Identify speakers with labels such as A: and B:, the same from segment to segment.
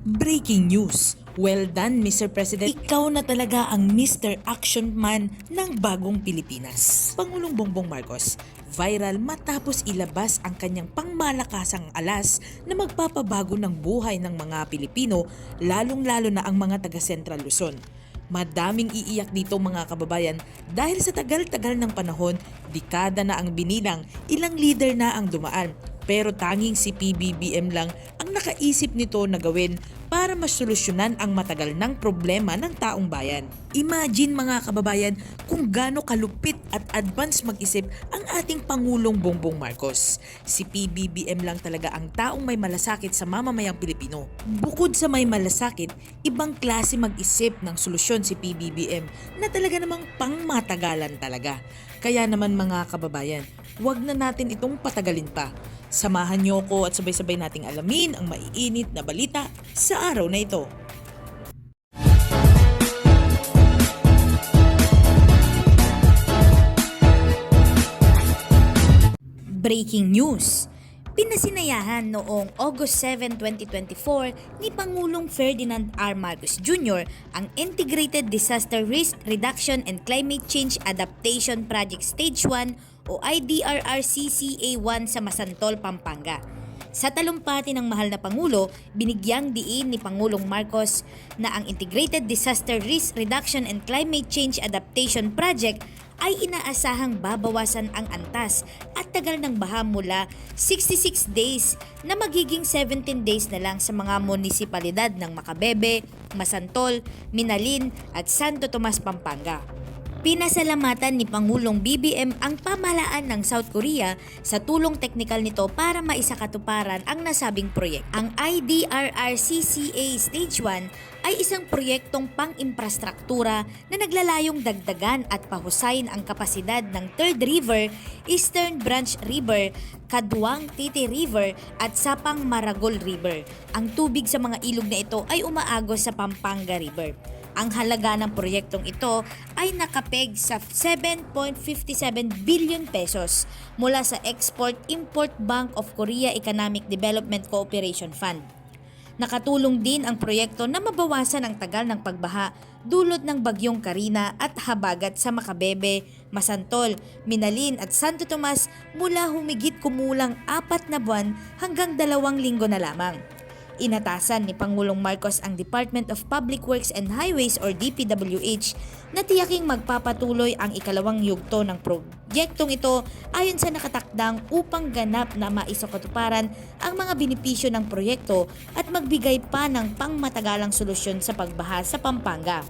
A: Breaking news! Well done, Mr. President. Ikaw na talaga ang Mr. Action Man ng bagong Pilipinas. Pangulong Bongbong Marcos, viral matapos ilabas ang kanyang pangmalakasang alas na magpapabago ng buhay ng mga Pilipino, lalong-lalo na ang mga taga Central Luzon. Madaming iiyak dito mga kababayan dahil sa tagal-tagal ng panahon, dekada na ang binilang, ilang leader na ang dumaan. Pero tanging si Pbbm lang ang nakaisip nito na gawin para masolusyonan ang matagal ng problema ng taong bayan. Imagine mga kababayan kung gaano kalupit at advance mag-isip ang ating Pangulong Bongbong Marcos. Si Pbbm lang talaga ang taong may malasakit sa mamamayang Pilipino. Bukod sa may malasakit, ibang klase mag-isip ng solusyon si Pbbm na talaga namang pangmatagalan talaga. Kaya naman mga kababayan, huwag na natin itong patagalin pa. Samahan niyo ko at sabay-sabay nating alamin ang maiinit na balita sa araw na ito. Breaking news! Pinasinayahan noong August 7, 2024 ni Pangulong Ferdinand R. Marcos Jr. ang Integrated Disaster Risk Reduction and Climate Change Adaptation Project Stage 1 o IDRR-CCA-1 sa Masantol, Pampanga. Sa talumpati ng mahal na Pangulo, binigyang diin ni Pangulong Marcos na ang Integrated Disaster Risk Reduction and Climate Change Adaptation Project ay inaasahang babawasan ang antas at tagal ng baha mula 66 days na magiging 17 days na lang sa mga munisipalidad ng Macabebe, Masantol, Minalin at Santo Tomas, Pampanga. Pinasalamatan ni Pangulong BBM ang pamahalaan ng South Korea sa tulong teknikal nito para maisakatuparan ang nasabing proyekto. Ang IDRR-CCA Stage 1 ay isang proyektong pang-imprastruktura na naglalayong dagdagan at pahusayin ang kapasidad ng Third River, Eastern Branch River, Kaduang Titi River at Sapang Maragol River. Ang tubig sa mga ilog na ito ay umaagos sa Pampanga River. Ang halaga ng proyektong ito ay nakapeg sa 7.57 billion pesos mula sa Export-Import Bank of Korea Economic Development Cooperation Fund. Nakatulong din ang proyekto na mabawasan ang tagal ng pagbaha dulot ng bagyong Karina at habagat sa Macabebe, Masantol, Minalin at Santo Tomas mula humigit kumulang 4 na buwan hanggang 2 linggo na lamang. Inatasan ni Pangulong Marcos ang Department of Public Works and Highways or DPWH na tiyaking magpapatuloy ang ikalawang yugto ng proyektong ito ayon sa nakatakdang upang ganap na maisakatuparan ang mga benepisyo ng proyekto at magbigay pa ng pangmatagalang solusyon sa pagbaha sa Pampanga.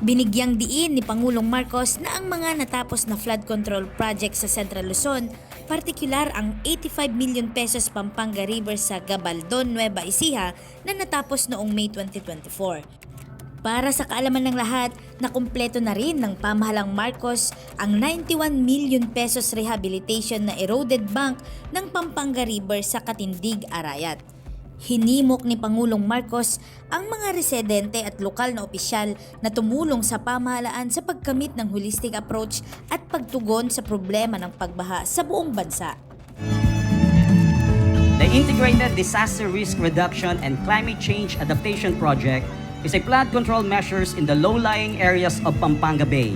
A: Binigyang diin ni Pangulong Marcos na ang mga natapos na flood control project sa Central Luzon, partikular ang 85 million pesos Pampanga River sa Gabaldon, Nueva Ecija na natapos noong May 2024. Para sa kaalaman ng lahat, nakumpleto na rin ng pamahalang Marcos ang 91 million pesos rehabilitation na eroded bank ng Pampanga River sa Katindig, Arayat. Hinimok ni Pangulong Marcos ang mga residente at lokal na opisyal na tumulong sa pamahalaan sa pagkamit ng holistic approach at pagtugon sa problema ng pagbaha sa buong bansa.
B: The Integrated Disaster Risk Reduction and Climate Change Adaptation Project is a flood control measures in the low-lying areas of Pampanga Bay.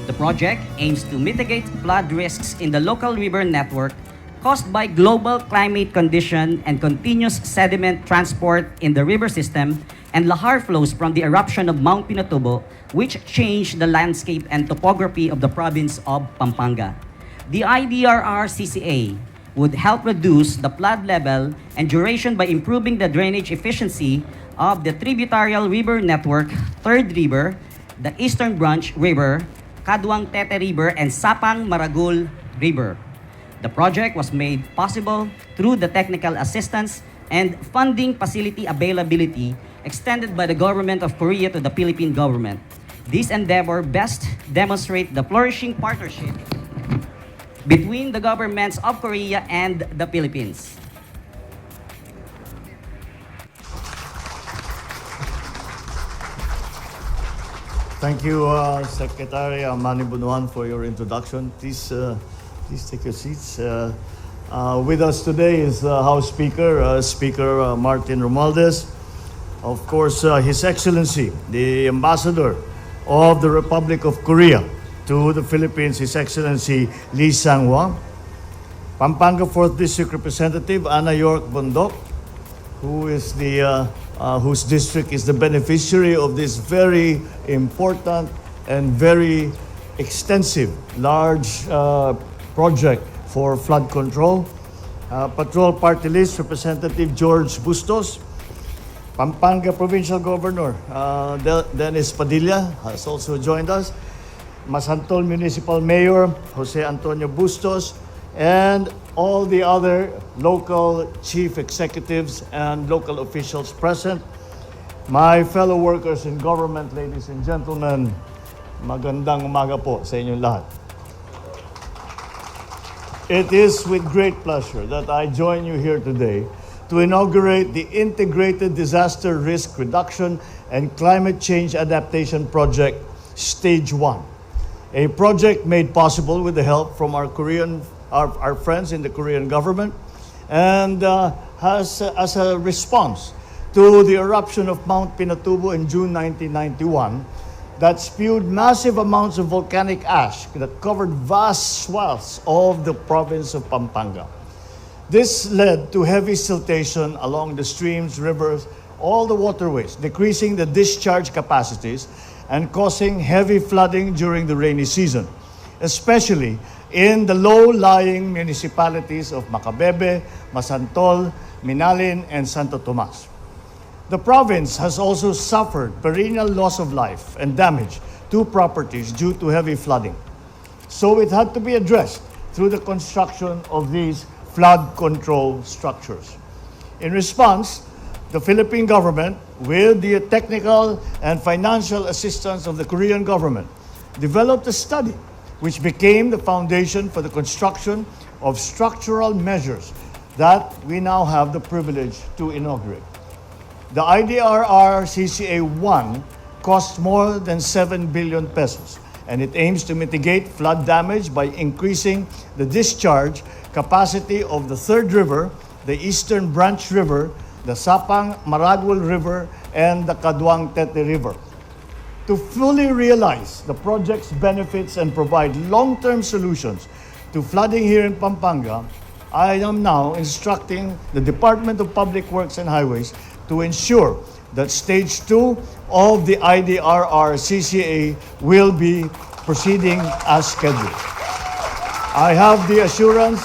B: The project aims to mitigate flood risks in the local river network caused by global climate condition and continuous sediment transport in the river system and lahar flows from the eruption of Mount Pinatubo, which changed the landscape and topography of the province of Pampanga. The IDRR-CCA would help reduce the flood level and duration by improving the drainage efficiency of the tributary river network, Third River, the Eastern Branch River, Kaduang Tete River, and Sapang Maragol River. The project was made possible through the technical assistance and funding facility availability extended by the government of Korea to the Philippine government. This endeavor best demonstrates the flourishing partnership between the governments of Korea and the Philippines.
C: Thank you, Secretary Manny Bunuan, for your introduction. Please take your seats. With us today is House Speaker, Speaker Martin Romualdez, of course, His Excellency, the Ambassador of the Republic of Korea to the Philippines, His Excellency Lee Sang-hwa, Pampanga 4th District Representative Ana York Bondok, who is whose district is the beneficiary of this very important and very extensive, large project for flood control. Patrol Party List Representative George Bustos, Pampanga Provincial Governor Dennis Padilla has also joined us, Masantol Municipal Mayor Jose Antonio Bustos, and all the other local chief executives and local officials present. My fellow workers in government, ladies and gentlemen, magandang umaga po sa inyong lahat. It is with great pleasure that I join you here today to inaugurate the Integrated Disaster Risk Reduction and Climate Change Adaptation Project, Stage 1, a project made possible with the help from our friends in the Korean government, and as a response to the eruption of Mount Pinatubo in June 1991 that spewed massive amounts of volcanic ash that covered vast swaths of the province of Pampanga. This led to heavy siltation along the streams, rivers, all the waterways, decreasing the discharge capacities and causing heavy flooding during the rainy season, especially in the low-lying municipalities of Macabebe, Masantol, Minalin, and Santo Tomas. The province has also suffered perennial loss of life and damage to properties due to heavy flooding. So it had to be addressed through the construction of these flood control structures. In response, the Philippine government, with the technical and financial assistance of the Korean government, developed a study which became the foundation for the construction of structural measures that we now have the privilege to inaugurate. The IDRR CCA-1 costs more than 7 billion pesos, and it aims to mitigate flood damage by increasing the discharge capacity of the Third River, the Eastern Branch River, the Sapang-Maragwal River, and the Kaduang-Tete River. To fully realize the project's benefits and provide long-term solutions to flooding here in Pampanga, I am now instructing the Department of Public Works and Highways to ensure that Stage 2 of the IDRR CCA will be proceeding as scheduled. I have the assurance,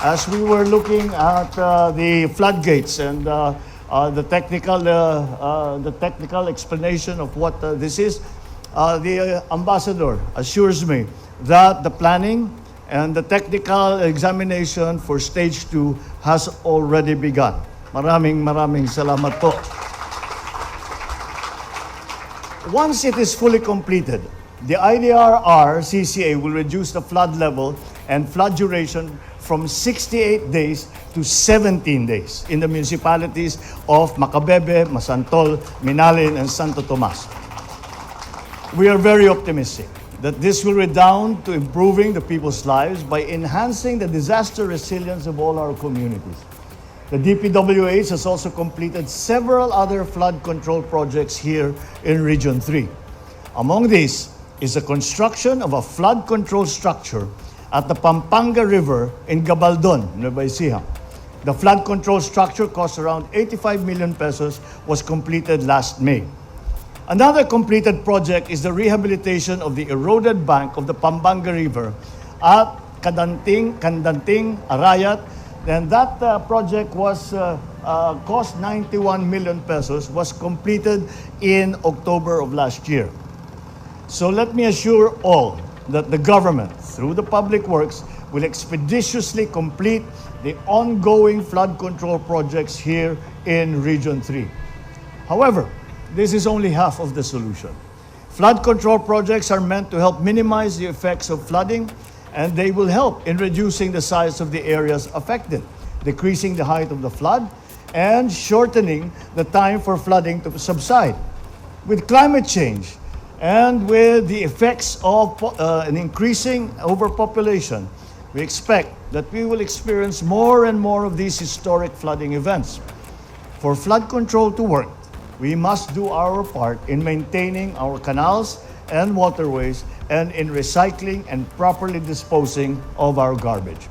C: as we were looking at the floodgates and the technical explanation of what this is, the ambassador assures me that the planning and the technical examination for Stage 2 has already begun. Maraming salamat po. Once it is fully completed, the IDRR CCA will reduce the flood level and flood duration from 68 days to 17 days in the municipalities of Macabebe, Masantol, Minalin, and Santo Tomas. We are very optimistic that this will redound to improving the people's lives by enhancing the disaster resilience of all our communities. The DPWH has also completed several other flood control projects here in Region 3. Among these is the construction of a flood control structure at the Pampanga River in Gabaldon, Nueva Ecija. The flood control structure cost around 85 million pesos, was completed last May. Another completed project is the rehabilitation of the eroded bank of the Pampanga River at Kandanting, Arayat, and that project was cost 91 million pesos, was completed in October of last year. So let me assure all that the government, through the Public Works, will expeditiously complete the ongoing flood control projects here in Region 3. However, this is only half of the solution. Flood control projects are meant to help minimize the effects of flooding, and they will help in reducing the size of the areas affected, decreasing the height of the flood, and shortening the time for flooding to subside. With climate change and with the effects of an increasing overpopulation, we expect that we will experience more and more of these historic flooding events. For flood control to work, we must do our part in maintaining our canals and waterways and in recycling and properly disposing of our garbage.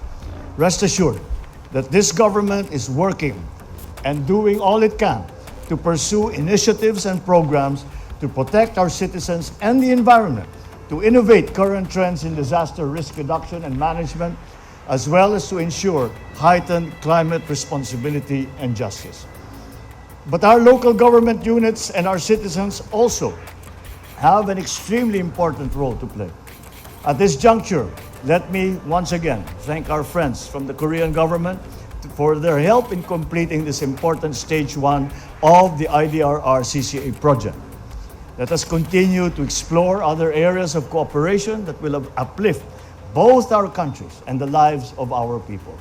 C: Rest assured that this government is working and doing all it can to pursue initiatives and programs to protect our citizens and the environment, to innovate current trends in disaster risk reduction and management, as well as to ensure heightened climate responsibility and justice. But our local government units and our citizens also have an extremely important role to play. At this juncture, let me once again thank our friends from the Korean government for their help in completing this important stage 1 of the IDRR CCA project. Let us continue to explore other areas of cooperation that will uplift both our countries and the lives of our people.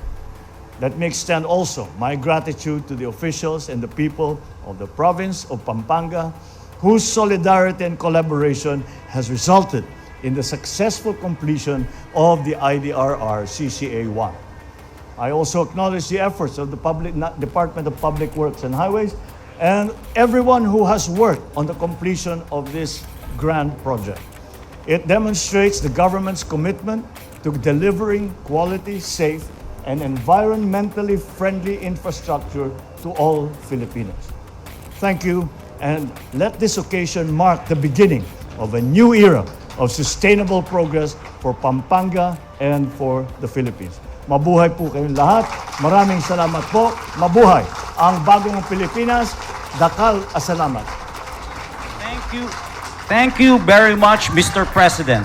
C: Let me extend also my gratitude to the officials and the people of the province of Pampanga, whose solidarity and collaboration has resulted in the successful completion of the IDRR CCA-1. I also acknowledge the efforts of the Department of Public Works and Highways and everyone who has worked on the completion of this grand project. It demonstrates the government's commitment to delivering quality, safe, and environmentally friendly infrastructure to all Filipinos. Thank you, and let this occasion mark the beginning of a new era of sustainable progress for Pampanga and for the Philippines. Mabuhay po kayong lahat. Maraming salamat po. Mabuhay ang bagong Pilipinas. Dakal asalamat.
B: Thank you. Thank you very much, Mr. President.